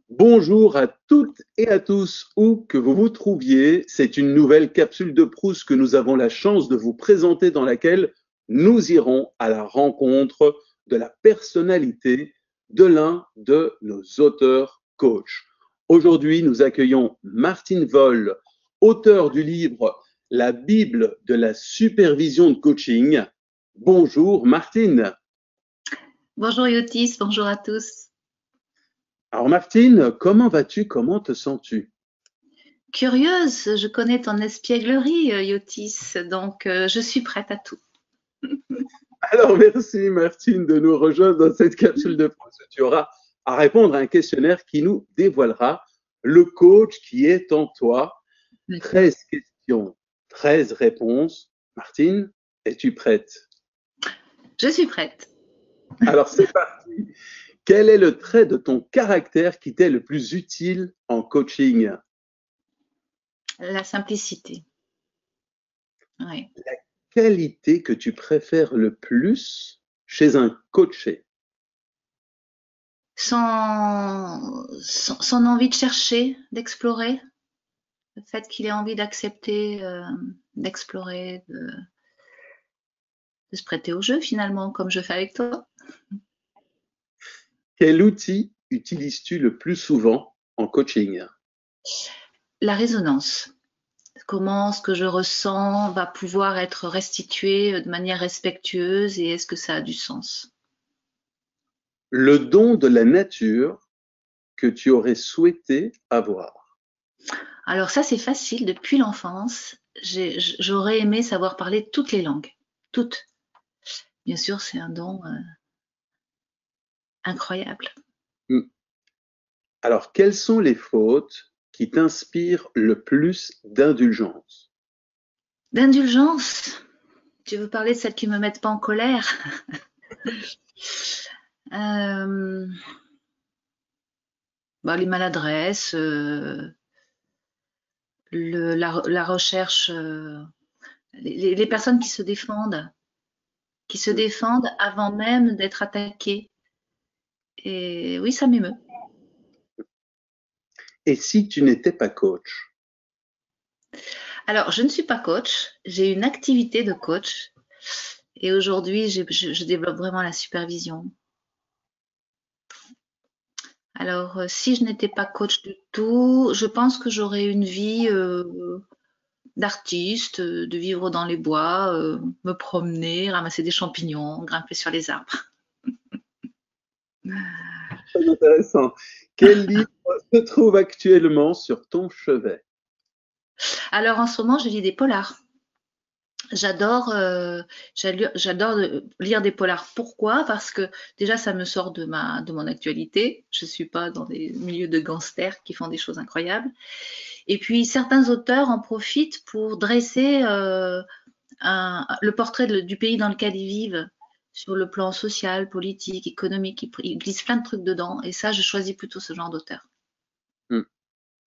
Bonjour à toutes et à tous, où que vous vous trouviez. C'est une nouvelle capsule de Proust que nous avons la chance de vous présenter dans laquelle nous irons à la rencontre de la personnalité de l'un de nos auteurs coach. Aujourd'hui, nous accueillons Martine Voll, auteur du livre La Bible de la supervision de coaching. Bonjour Martine. Bonjour Yotis, bonjour à tous. Alors Martine, comment vas-tu? Comment te sens-tu? Curieuse, je connais ton espièglerie, Yotis, donc je suis prête à tout. Alors, merci Martine de nous rejoindre dans cette capsule de France. Tu auras à répondre à un questionnaire qui nous dévoilera le coach qui est en toi. D'accord. 13 questions, 13 réponses. Martine, es-tu prête? Je suis prête. Alors, c'est parti. Quel est le trait de ton caractère qui t'est le plus utile en coaching? La simplicité. Ouais. La qualité que tu préfères le plus chez un coaché? Son envie de chercher, d'explorer, le fait qu'il ait envie d'accepter, d'explorer, de se prêter au jeu finalement, comme je fais avec toi. Quel outil utilises-tu le plus souvent en coaching? La résonance. Comment ce que je ressens va pouvoir être restitué de manière respectueuse et est-ce que ça a du sens? Le don de la nature que tu aurais souhaité avoir. Alors ça, c'est facile. Depuis l'enfance, j'aurais aimé savoir parler toutes les langues. Toutes. Bien sûr, c'est un don incroyable. Hmm. Alors, quelles sont les fautes qui t'inspirent le plus d'indulgence? D'indulgence. Tu veux parler de celles qui me mettent pas en colère? Euh, les maladresses, la recherche, les personnes qui se Hmm. défendent avant même d'être attaquées. Et oui, ça m'émeut. Et si tu n'étais pas coach? Alors, je ne suis pas coach, j'ai une activité de coach et aujourd'hui, je développe vraiment la supervision. Alors, si je n'étais pas coach du tout, je pense que j'aurais une vie d'artiste, de vivre dans les bois, me promener, ramasser des champignons, grimper sur les arbres. Très intéressant. Quel livre se trouve actuellement sur ton chevet? Alors, en ce moment, je lis des polars. J'adore lire des polars. Pourquoi? Parce que déjà, ça me sort de mon actualité. Je suis pas dans des milieux de gangsters qui font des choses incroyables. Et puis, certains auteurs en profitent pour dresser le portrait du pays dans lequel ils vivent, sur le plan social, politique, économique. Ils glissent plein de trucs dedans. Et ça, je choisis plutôt ce genre d'auteur. Hmm.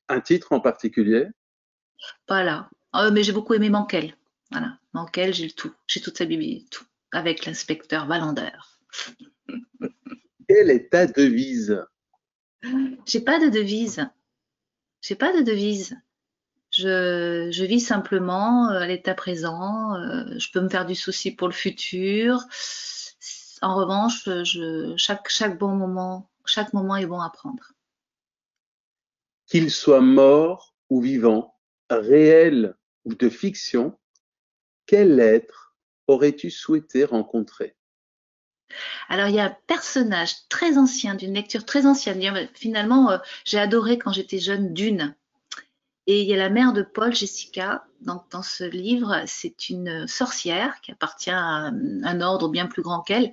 Un titre en particulier? Voilà. Mais j'ai beaucoup aimé Mankel. Voilà. Mankel, j'ai le tout. J'ai toute sa bible, tout. Avec l'inspecteur Wallander. Quelle est ta devise? J'ai pas de devise. J'ai pas de devise. Je vis simplement à l'état présent. Je peux me faire du souci pour le futur. En revanche, chaque moment est bon à prendre. Qu'il soit mort ou vivant, réel ou de fiction, quel être aurais-tu souhaité rencontrer? Alors, il y a un personnage très ancien, d'une lecture très ancienne. Finalement, j'ai adoré quand j'étais jeune Dune. Et il y a la mère de Paul, Jessica. Donc, dans ce livre, c'est une sorcière qui appartient à un ordre bien plus grand qu'elle,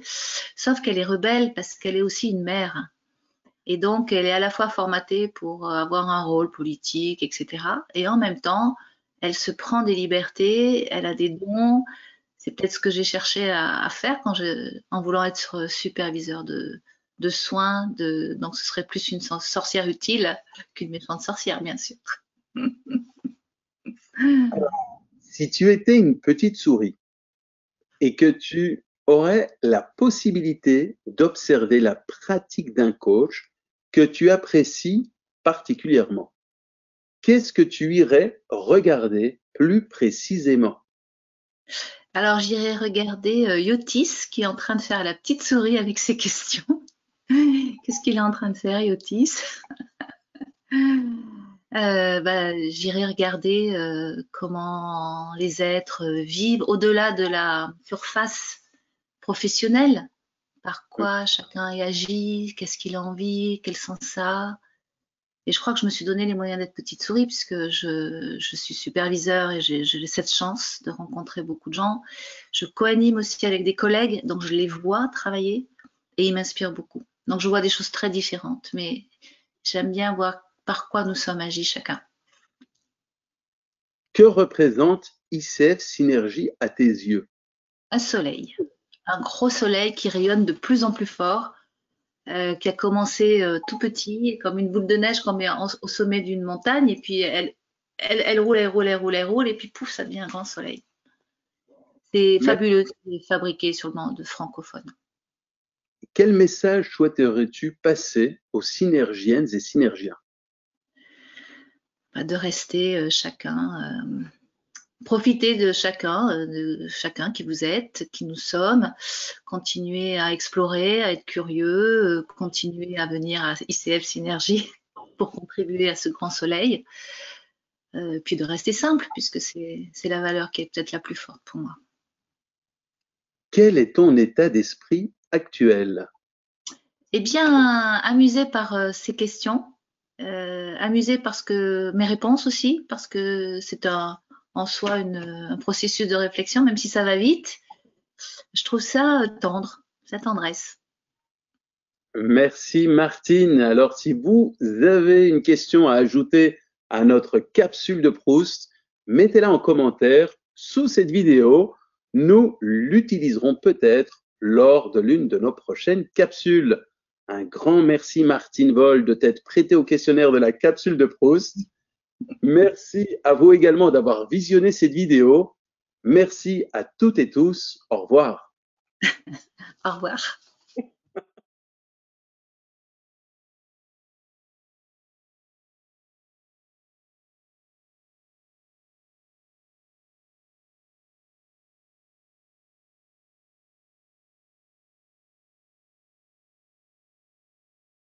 sauf qu'elle est rebelle parce qu'elle est aussi une mère. Et donc, elle est à la fois formatée pour avoir un rôle politique, etc. Et en même temps, elle se prend des libertés, elle a des dons. C'est peut-être ce que j'ai cherché à faire en voulant être superviseur de soins. Donc, ce serait plus une sorcière utile qu'une méchante sorcière, bien sûr. Si tu étais une petite souris et que tu aurais la possibilité d'observer la pratique d'un coach que tu apprécies particulièrement. Qu'est-ce que tu irais regarder plus précisément? Alors, j'irai regarder Yotis qui est en train de faire la petite souris avec ses questions. Qu'est-ce qu'il est en train de faire, Yotis? J'irai regarder comment les êtres vivent au-delà de la surface professionnelle. Par quoi chacun y agit, qu'est-ce qu'il a envie, quel sens ça a. Et je crois que je me suis donné les moyens d'être petite souris puisque je suis superviseur et j'ai cette chance de rencontrer beaucoup de gens. Je co-anime aussi avec des collègues, donc je les vois travailler et ils m'inspirent beaucoup. Donc je vois des choses très différentes, mais j'aime bien voir par quoi nous sommes agis chacun. Que représente ICF Synergie à tes yeux? Un soleil, un gros soleil qui rayonne de plus en plus fort, qui a commencé tout petit, comme une boule de neige qu'on met au sommet d'une montagne, et puis elle roule, elle roule, elle roule, elle roule, et puis pouf, ça devient un grand soleil. C'est fabuleux, c'est fabriqué sur le monde francophone. Quel message souhaiterais-tu passer aux synergiennes et synergiens? De rester chacun, profiter de chacun qui vous êtes, qui nous sommes, continuer à explorer, à être curieux, continuer à venir à ICF Synergie pour contribuer à ce grand soleil, puis de rester simple puisque c'est la valeur qui est peut-être la plus forte pour moi. Quel est ton état d'esprit actuel? Eh bien, amusée par ces questions, amusée parce que mes réponses aussi, parce que c'est en soi un processus de réflexion, même si ça va vite. Je trouve ça tendre, sa tendresse. Merci Martine. Alors si vous avez une question à ajouter à notre capsule de Proust, mettez-la en commentaire sous cette vidéo. Nous l'utiliserons peut-être lors de l'une de nos prochaines capsules. Un grand merci Martine Vol de t'être prêtée au questionnaire de la capsule de Proust. Merci à vous également d'avoir visionné cette vidéo. Merci à toutes et tous. Au revoir. Au revoir.